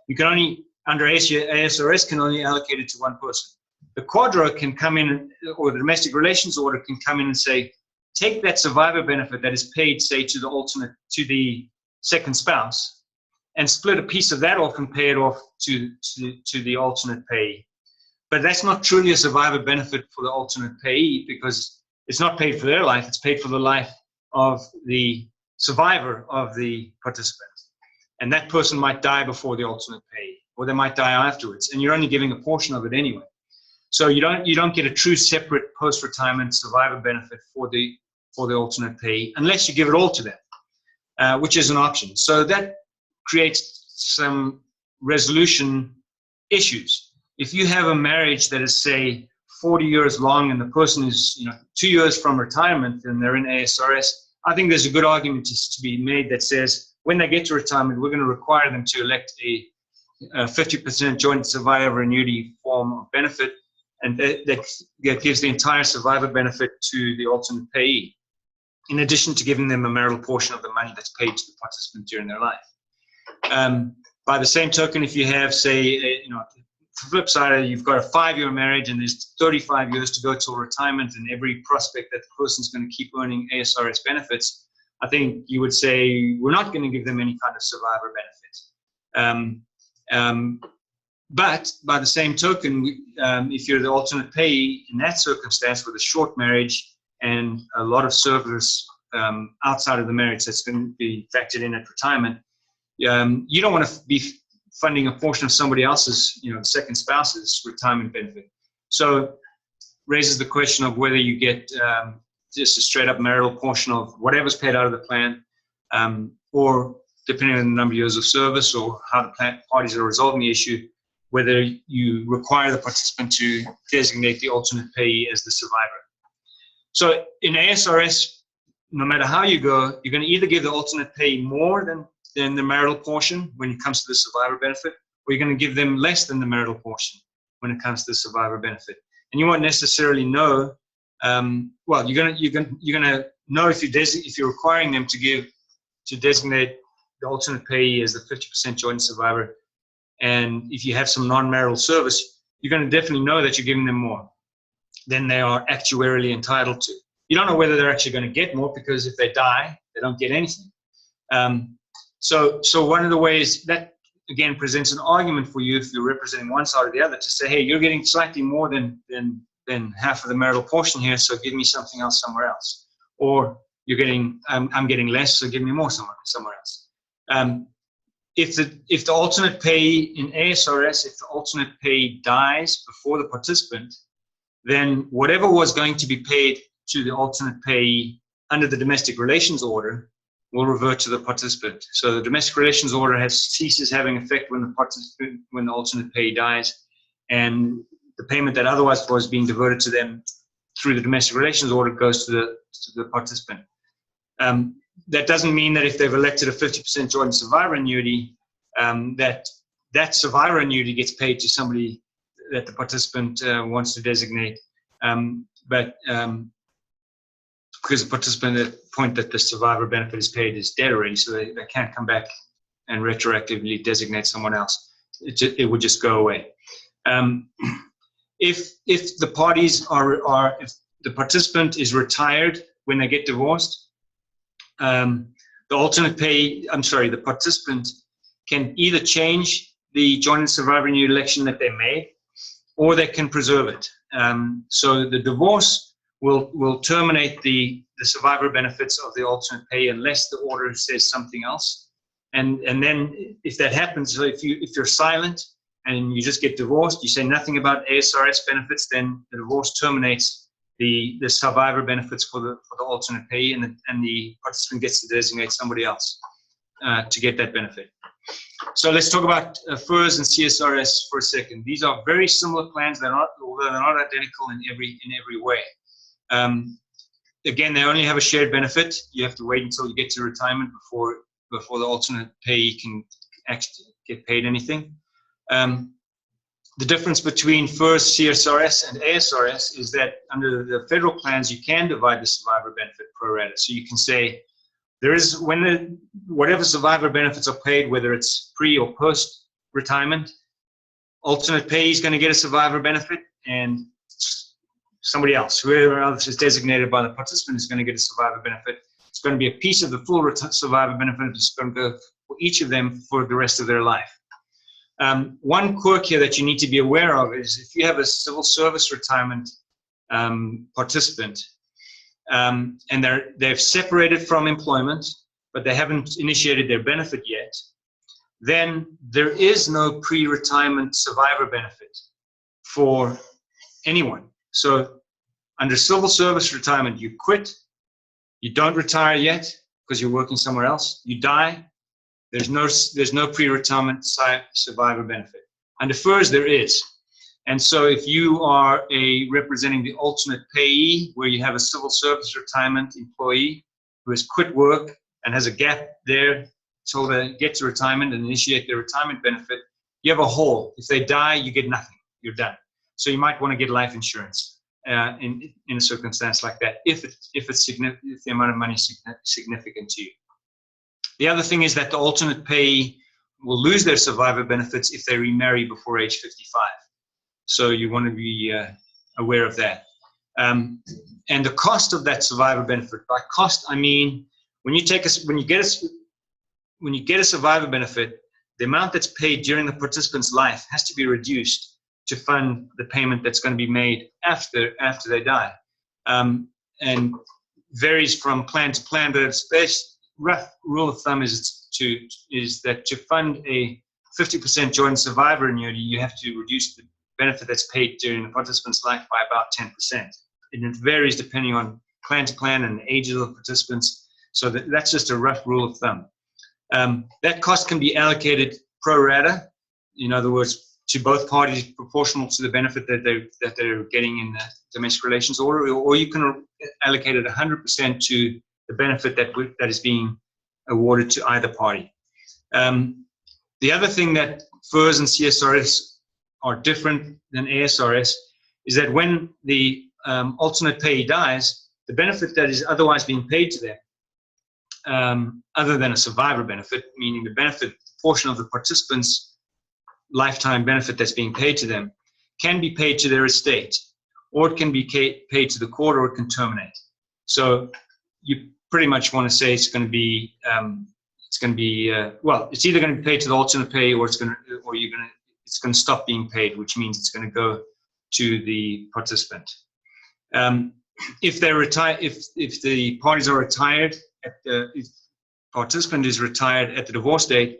You can only, under ASRS, can only allocate it to one person. The quadro can come in, or the domestic relations order can come in and say, take that survivor benefit that is paid, say, to the second spouse, and split a piece of that off and pay it off to the alternate payee. But that's not truly a survivor benefit for the alternate payee, because it's not paid for their life, it's paid for the life of the survivor of the participant. And that person might die before the alternate payee, or they might die afterwards, and you're only giving a portion of it anyway. So you don't get a true separate post-retirement survivor benefit for the alternate payee unless you give it all to them, which is an option. So that creates some resolution issues. If you have a marriage that is, say, 40 years long and the person is 2 years from retirement and they're in ASRS, I think there's a good argument to be made that says when they get to retirement, we're going to require them to elect a 50% joint survivor annuity form of benefit, and that gives the entire survivor benefit to the alternate payee, in addition to giving them a marital portion of the money that's paid to the participant during their life. By the same token, if you have, say, the flip side, you've got a 5-year marriage and there's 35 years to go till retirement, and every prospect that the person's going to keep earning ASRS benefits, I think you would say we're not going to give them any kind of survivor benefit. But by the same token, if you're the alternate payee in that circumstance with a short marriage and a lot of service outside of the marriage that's going to be factored in at retirement, you don't want to be funding a portion of somebody else's, second spouse's retirement benefit. So raises the question of whether you get just a straight up marital portion of whatever's paid out of the plan, or depending on the number of years of service or how the parties are resolving the issue, whether you require the participant to designate the alternate payee as the survivor. So in ASRS, no matter how you go, you're going to either give the alternate payee more than the marital portion when it comes to the survivor benefit, or you're going to give them less than the marital portion when it comes to the survivor benefit. And you won't necessarily know. Well, you're going to know if you're requiring them to designate the alternate payee as the 50% joint survivor, and if you have some non-marital service, you're going to definitely know that you're giving them more than they are actuarially entitled to. You don't know whether they're actually going to get more, because if they die, they don't get anything. So one of the ways that, again, presents an argument for you if you're representing one side or the other to say, hey, you're getting slightly more than half of the marital portion here, so give me something else somewhere else. Or you're getting, I'm getting less, so give me more somewhere else. If the alternate payee in ASRS, if the alternate payee dies before the participant, then whatever was going to be paid to the alternate payee under the domestic relations order will revert to the participant. So the domestic relations order ceases having effect when the alternate payee dies, and the payment that otherwise was being diverted to them through the domestic relations order goes to the participant. That doesn't mean that if they've elected a 50% joint survivor annuity, that survivor annuity gets paid to somebody that the participant wants to designate. Because the participant at the point that the survivor benefit is paid is dead already, so they can't come back and retroactively designate someone else. It would just go away. If the parties if the participant is retired when they get divorced, the participant can either change the joint and survivor annuity election that they made, or they can preserve it. So the divorce will terminate the survivor benefits of the alternate pay unless the order says something else. And then if that happens, so if you're silent and you just get divorced, you say nothing about ASRS benefits, then the divorce terminates the survivor benefits for the alternate pay, and the participant gets to designate somebody else to get that benefit. So let's talk about FERS and CSRS for a second. These are very similar plans. Although they're not identical in every way. Again, they only have a shared benefit. You have to wait until you get to retirement before the alternate payee can actually get paid anything. The difference between FERS, CSRS, and ASRS is that under the federal plans, you can divide the survivor benefit pro rata. So you can say, whatever survivor benefits are paid, whether it's pre or post retirement, alternate payee is going to get a survivor benefit, and somebody else, whoever else is designated by the participant, is going to get a survivor benefit. It's going to be a piece of the full survivor benefit. It's going to go for each of them for the rest of their life. One quirk here that you need to be aware of is if you have a civil service retirement participant, and they've separated from employment, but they haven't initiated their benefit yet, then there is no pre-retirement survivor benefit for anyone. So under civil service retirement, you quit, you don't retire yet because you're working somewhere else, you die, there's no pre-retirement survivor benefit. Under FERS, there is. And so if you are representing the alternate payee, where you have a civil service retirement employee who has quit work and has a gap there until they get to retirement and initiate their retirement benefit, you have a hole. If they die, you get nothing. You're done. So you might want to get life insurance in a circumstance like that, if the amount of money is significant to you. The other thing is that the alternate payee will lose their survivor benefits if they remarry before age 55. So you want to be aware of that. And the cost of that survivor benefit, by cost I mean when you get a survivor benefit, the amount that's paid during the participant's life has to be reduced to fund the payment that's going to be made after they die, and varies from plan to plan. But its best rough rule of thumb is that to fund a 50% joint survivor annuity, you have to reduce the benefit that's paid during the participant's life by about 10%. And it varies depending on plan to plan and the age of the participants. So that's just a rough rule of thumb. That cost can be allocated pro rata, in other words, to both parties proportional to the benefit that they're getting in the domestic relations order, or you can allocate it 100% to the benefit that is being awarded to either party. The other thing that FERS and CSRS are different than ASRS is that when the alternate payee dies, the benefit that is otherwise being paid to them, other than a survivor benefit, meaning the benefit portion of the participant's lifetime benefit that's being paid to them, can be paid to their estate, or it can be paid to the court, or it can terminate. So you pretty much want to say it's going to be well, it's either going to be paid to the alternate payee, or it's going to stop being paid, which means it's going to go to the participant. If the parties are retired, if the participant is retired at the divorce date,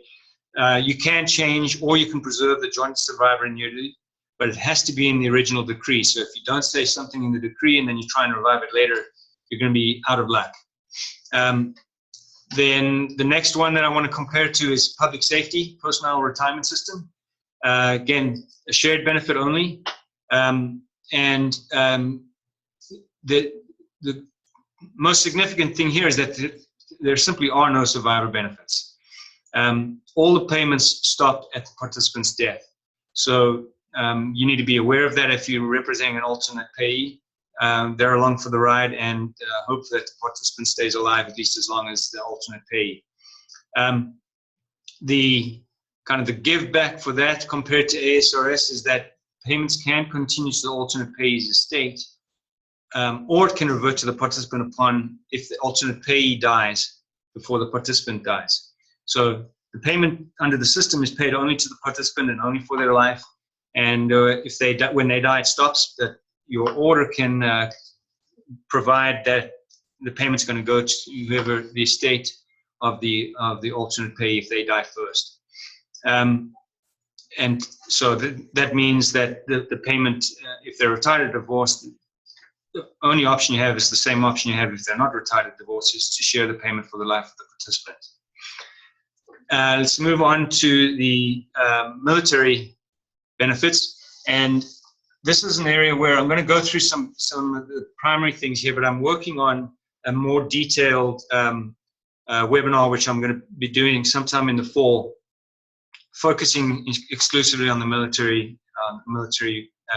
you can change or you can preserve the joint survivor annuity, but it has to be in the original decree. So if you don't say something in the decree and then you try and revive it later, you're going to be out of luck. Then the next one that I want to compare to is public safety, personnel retirement system. Again, a shared benefit only. The most significant thing here is that there simply are no survivor benefits. All the payments stop at the participant's death. So you need to be aware of that if you're representing an alternate payee. They're along for the ride, and hope that the participant stays alive at least as long as the alternate payee. The kind of the give back for that compared to ASRS is that payments can continue to the alternate payee's estate, or it can revert to the participant if the alternate payee dies before the participant dies. So the payment under the system is paid only to the participant and only for their life. And if they when they die, it stops. That your order can provide that the payment's going to go to whoever the estate of the alternate payee if they die first. And so that means that the payment, if they're retired or divorced, the only option you have is the same option you have if they're not retired or divorced, is to share the payment for the life of the participant. Let's move on to the military benefits. And this is an area where I'm going to go through some of the primary things here, but I'm working on a more detailed webinar, which I'm going to be doing sometime in the fall, focusing exclusively on the military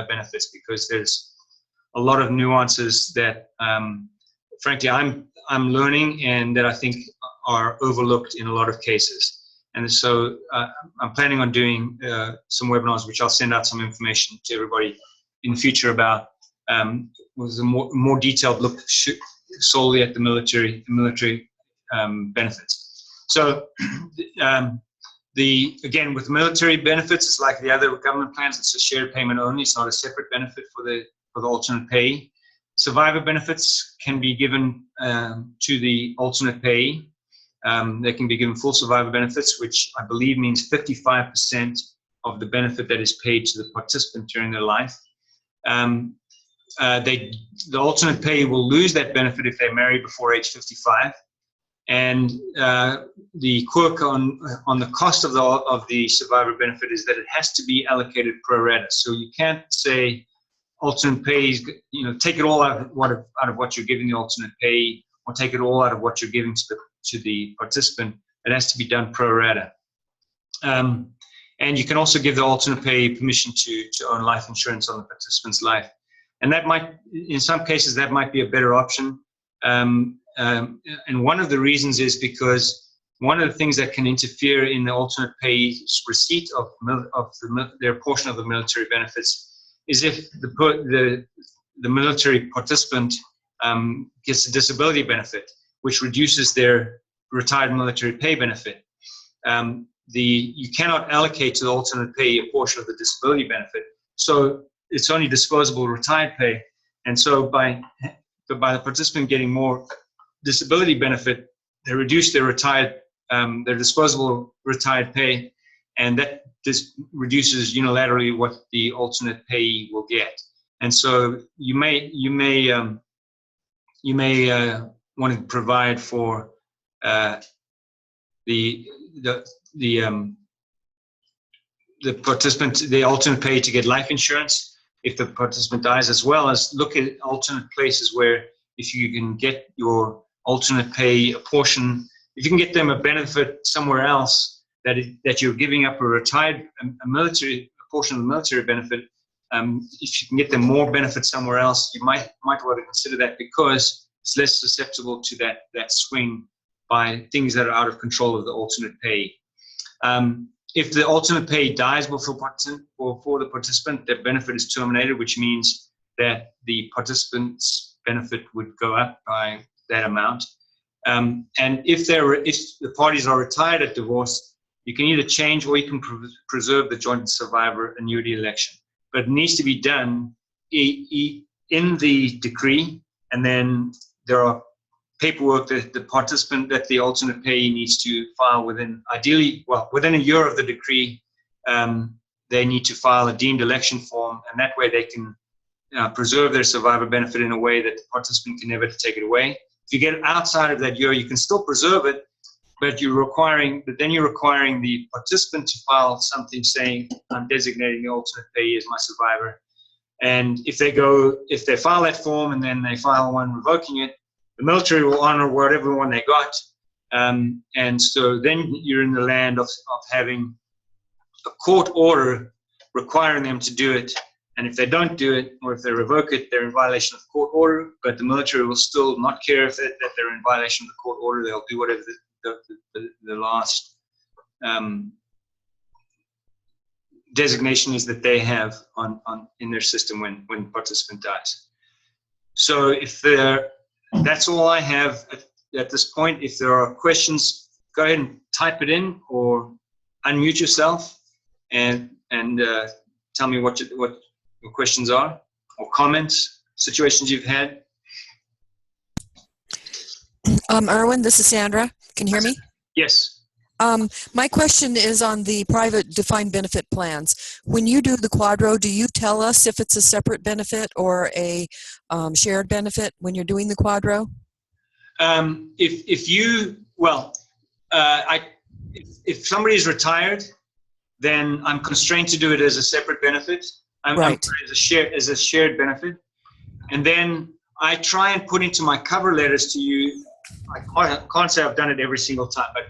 benefits, because there's a lot of nuances that, frankly, I'm learning and that I think are overlooked in a lot of cases. And so I'm planning on doing some webinars, which I'll send out some information to everybody in the future about, with a more detailed look solely at the military benefits. So again, with military benefits, it's like the other government plans. It's a shared payment only. It's not a separate benefit for the alternate payee. Survivor benefits can be given to the alternate payee. They can be given full survivor benefits, which I believe means 55% of the benefit that is paid to the participant during their life. The alternate payee will lose that benefit if they marry before age 55. And the quirk on the cost of the survivor benefit is that it has to be allocated pro rata. So you can't say alternate payees, take it all out of what you're giving the alternate payee, or take it all out of what you're giving to the participant. It has to be done pro rata. And you can also give the alternate payee permission to own life insurance on the participant's life. And that might, in some cases, that might be a better option. And one of the reasons is because one of the things that can interfere in the alternate payee's receipt of their portion of the military benefits is if the military participant gets a disability benefit, which reduces their retired military pay benefit. You cannot allocate to the alternate payee a portion of the disability benefit. So it's only disposable retired pay. And so by the participant getting more disability benefit, they reduce their disposable retired pay, and that just reduces unilaterally what the alternate payee will get. And so you may want to provide for the participant, the alternate payee, to get life insurance if the participant dies, as well as look at alternate places where if you can get your alternate payee a portion, if you can get them a benefit somewhere else that you're giving up a portion of the military benefit, if you can get them more benefit somewhere else, you might want to consider that, because it's less susceptible to that swing by things that are out of control of the alternate payee. If the alternate payee dies before the participant, the benefit is terminated, which means that the participant's benefit would go up by that amount. And if the parties are retired at divorce, you can either change or you can preserve the joint survivor annuity election. But it needs to be done in the decree, and then there are paperwork that the alternate payee needs to file within a year of the decree. They need to file a deemed election form, and that way they can preserve their survivor benefit in a way that the participant can never take it away. If you get it outside of that year, you can still preserve it, but then you're requiring the participant to file something saying, I'm designating the alternate payee as my survivor. And if they file that form and then they file one revoking it, the military will honor whatever one they got. And so then you're in the land of having a court order requiring them to do it. And if they don't do it, or if they revoke it, they're in violation of the court order, but the military will still not care that they're in violation of the court order. They'll do whatever the last designation is that they have in their system when the participant dies. So that's all I have at this point. If there are questions, go ahead and type it in or unmute yourself and tell me what your questions are or comments, situations you've had. Erwin, this is Sandra. Can you hear me? Yes. My question is on the private defined benefit plans. When you do the Quadro, do you tell us if it's a separate benefit or a shared benefit when you're doing the Quadro? If somebody is retired, then I'm constrained to do it as a separate benefit. Right. As a shared benefit, and then I try and put into my cover letters to you. I can't say I've done it every single time, but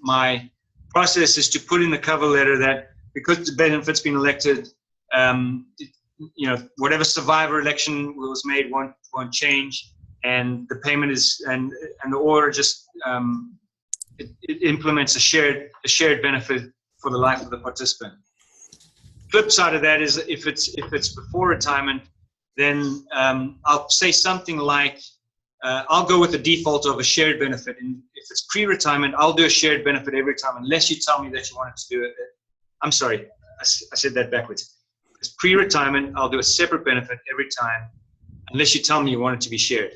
my process is to put in the cover letter that because the benefit's been elected, whatever survivor election was made won't change, and the payment is and the order just it implements a shared benefit for the life of the participant. Flip side of that is if it's before retirement, then I'll say something like I'll go with the default of a shared benefit, and if it's pre-retirement, I'll do a shared benefit every time unless you tell me that you wanted to do it. I'm sorry, I said that backwards. If it's pre-retirement, I'll do a separate benefit every time unless you tell me you want it to be shared,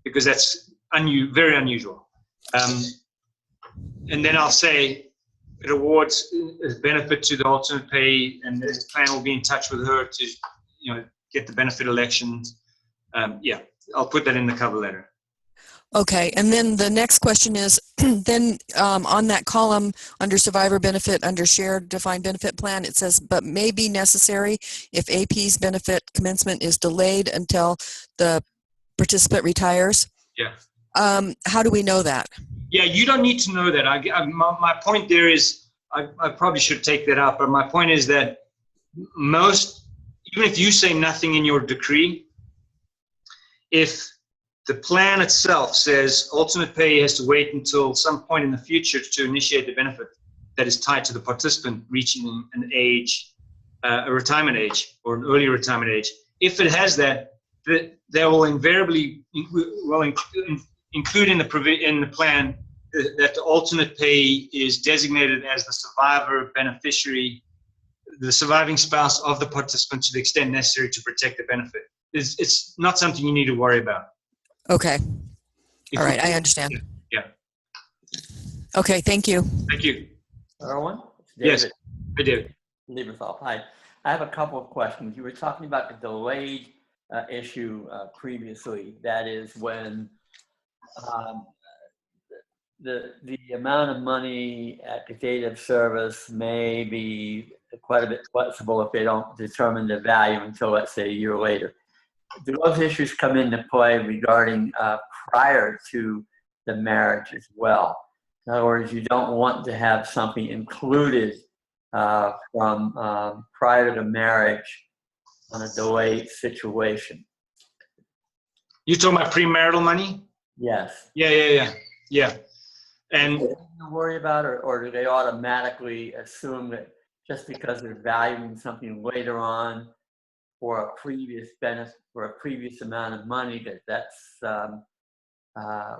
because that's very unusual. And then I'll say it awards a benefit to the alternate pay, and the plan will be in touch with her to, get the benefit election. I'll put that in the cover letter. Okay, and then the next question is, then on that column under survivor benefit, under shared defined benefit plan, it says, but may be necessary if AP's benefit commencement is delayed until the participant retires. Yeah. How do we know that? Yeah, you don't need to know that. My point there is, I probably should take that out, but my point is that even if you say nothing in your decree, if the plan itself says alternate pay has to wait until some point in the future to initiate the benefit that is tied to the participant reaching an age, a retirement age or an early retirement age. If it has that, they will invariably include in the plan that the alternate pay is designated as the survivor beneficiary, the surviving spouse of the participant to the extent necessary to protect the benefit. It's not something you need to worry about. Okay. All right, I understand. Yeah. Okay, thank you. Thank you. Erwin? Yes, I did. Lieberthal, hi. I have a couple of questions. You were talking about the delayed issue previously. That is when the amount of money at the date of service may be quite a bit flexible if they don't determine the value until, let's say, a year later. Do those issues come into play regarding prior to the marriage as well? In other words, you don't want to have something included from prior to marriage on a delayed situation. You talking about premarital money? Yes. Yeah. And do you worry about, or do they automatically assume that just because they're valuing something later on for a previous benefit, for a previous amount of money, that's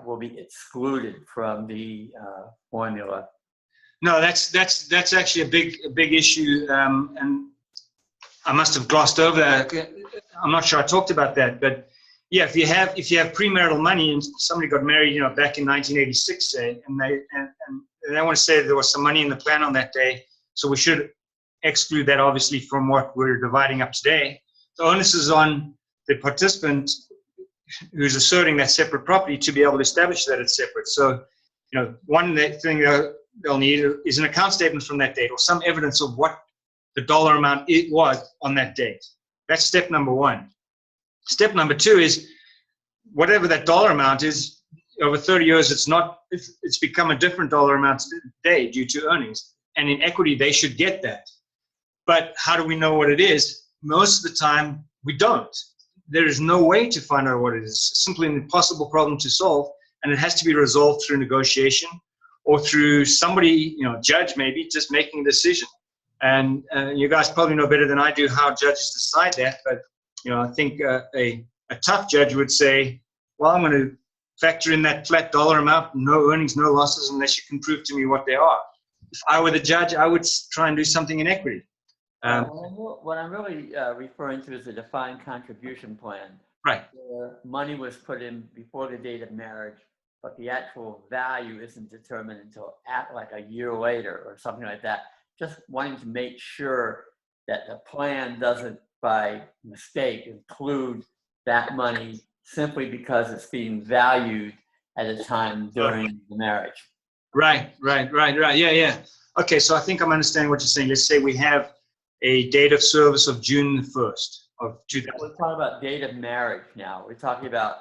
will be excluded from the formula? No, that's actually a big issue, and I must have glossed over that. I'm not sure I talked about that, but yeah, if you have premarital money and somebody got married, back in 1986, say, and they want to say there was some money in the plan on that day, so we should exclude that obviously from what we're dividing up today. The onus is on the participant who's asserting that separate property to be able to establish that it's separate. So, one thing they'll need is an account statement from that date or some evidence of what the dollar amount it was on that date. That's step number one. Step number two is whatever that dollar amount is, over 30 years, it's become a different dollar amount today due to earnings. And in equity, they should get that. But how do we know what it is? Most of the time, we don't. There is no way to find out what it is. It's simply an impossible problem to solve, and it has to be resolved through negotiation or through somebody, judge maybe, just making a decision. And you guys probably know better than I do how judges decide that, but I think a tough judge would say, well, I'm going to factor in that flat dollar amount, no earnings, no losses, unless you can prove to me what they are. If I were the judge, I would try and do something in equity. What I'm really referring to is a defined contribution plan. Right. Where money was put in before the date of marriage, but the actual value isn't determined until like a year later or something like that. Just wanting to make sure that the plan doesn't, by mistake, include that money simply because it's being valued at a time during the marriage. Right. Yeah. Okay, so I think I'm understanding what you're saying. Let's say we have a date of service of June the 1st of 2000. We're talking about date of marriage now. We're talking about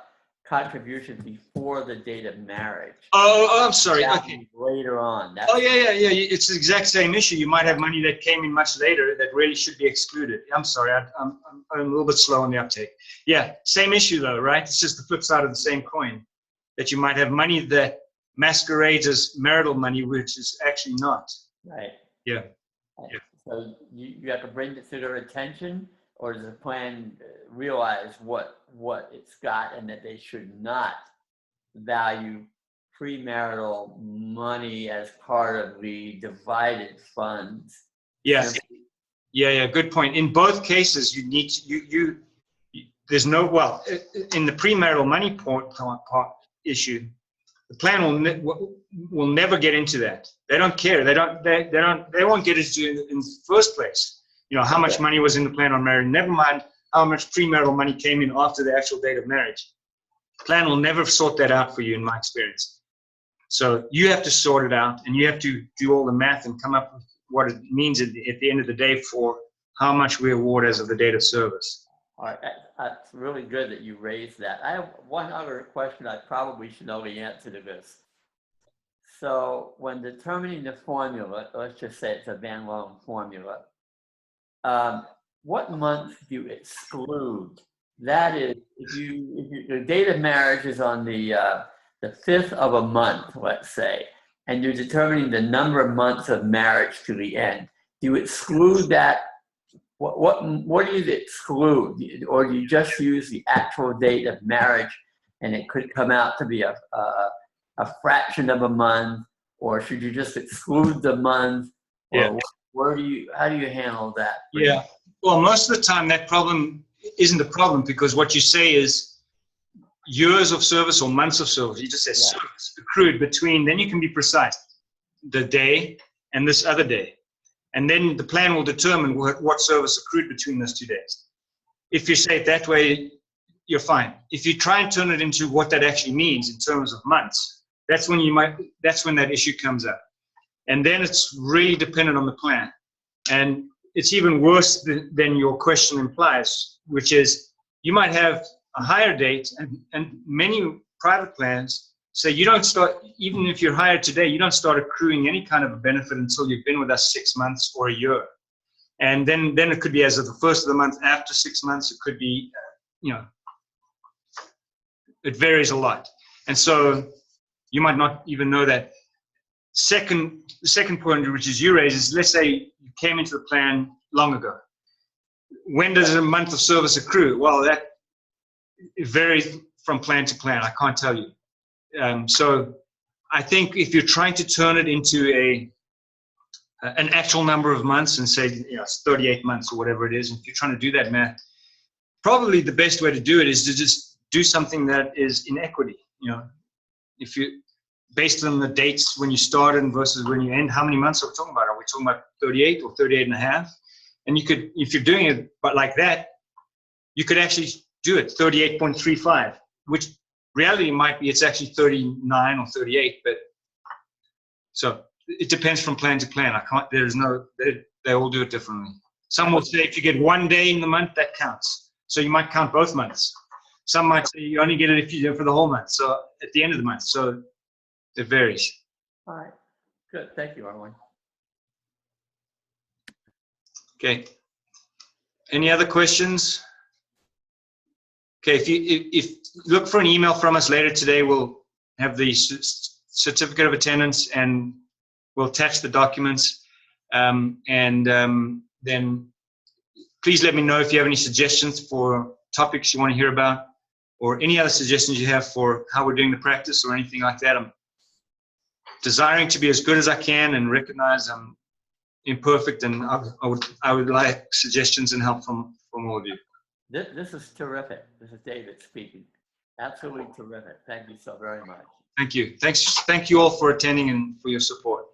contributions before the date of marriage. Oh, I'm sorry. Okay. Later on. Oh, yeah. It's the exact same issue. You might have money that came in much later that really should be excluded. I'm sorry. I'm a little bit slow on the uptake. Yeah, same issue though, right? It's just the flip side of the same coin. That you might have money that masquerades as marital money, which is actually not. Right. Yeah. So you have to bring it to their attention, or does the plan realize what it's got and that they should not value premarital money as part of the divided funds? Yes. Yeah. Good point. In both cases, you need to, there's no, well, in the premarital money part issue, the plan will never get into that. They don't care. They won't get into it in the first place. You know, how much money was in the plan on marriage. Never mind how much premarital money came in after the actual date of marriage. The plan will never sort that out for you, in my experience. So you have to sort it out, and you have to do all the math and come up with what it means at the end of the day for how much we award as of the date of service. All right, that's really good that you raised that. I have one other question. I probably should know the answer to this. So when determining the formula, let's just say it's a Van Loan formula, what month do you exclude? That is, if the date of marriage is on the 5th of a month, let's say, and you're determining the number of months of marriage to the end, do you exclude that? What do you exclude, or do you just use the actual date of marriage, and it could come out to be a fraction of a month, or should you just exclude the month? Yeah. Or how do you handle that? Yeah. Well, most of the time that problem isn't a problem, because what you say is years of service or months of service. You just say service accrued between. Then you can be precise. The day and this other day. And then the plan will determine what service accrued between those 2 days. If you say it that way, you're fine. If you try and turn it into what that actually means in terms of months, that's when that issue comes up. And then it's really dependent on the plan. And it's even worse than your question implies, which is you might have a higher date, and many private plans say you don't start, even if you're hired today, you don't start accruing any kind of a benefit until you've been with us 6 months or a year. And then it could be as of the 1st of the month after 6 months. It could be, it varies a lot. And so you might not even know that. The second point, which is you raise, is let's say you came into the plan long ago. When does a month of service accrue? Well, it varies from plan to plan. I can't tell you. So I think if you're trying to turn it into an actual number of months and say, it's 38 months or whatever it is, and if you're trying to do that math, probably the best way to do it is to just do something that is in equity. If you, based on the dates when you started versus when you end, how many months are we talking about? Are we talking about 38 or 38 and a half? And you could, if you're doing it but like that, you could actually do it 38.35, which reality might be it's actually 39 or 38, but so it depends from plan to plan. They all do it differently. Some will say if you get 1 day in the month, that counts. So you might count both months. Some might say you only get it if you do it for the whole month. So at the end of the month. So it varies. All right. Good. Thank you, Erwin. Okay. Any other questions? Okay, if look for an email from us later today, we'll have the certificate of attendance and we'll attach the documents. Then please let me know if you have any suggestions for topics you want to hear about. or any other suggestions you have for how we're doing the practice or anything like that. I'm desiring to be as good as I can and recognize I'm imperfect, and I would like suggestions and help from all of you. This is terrific. This is David speaking. Absolutely terrific. Thank you so very much. Thank you. Thank you all for attending and for your support.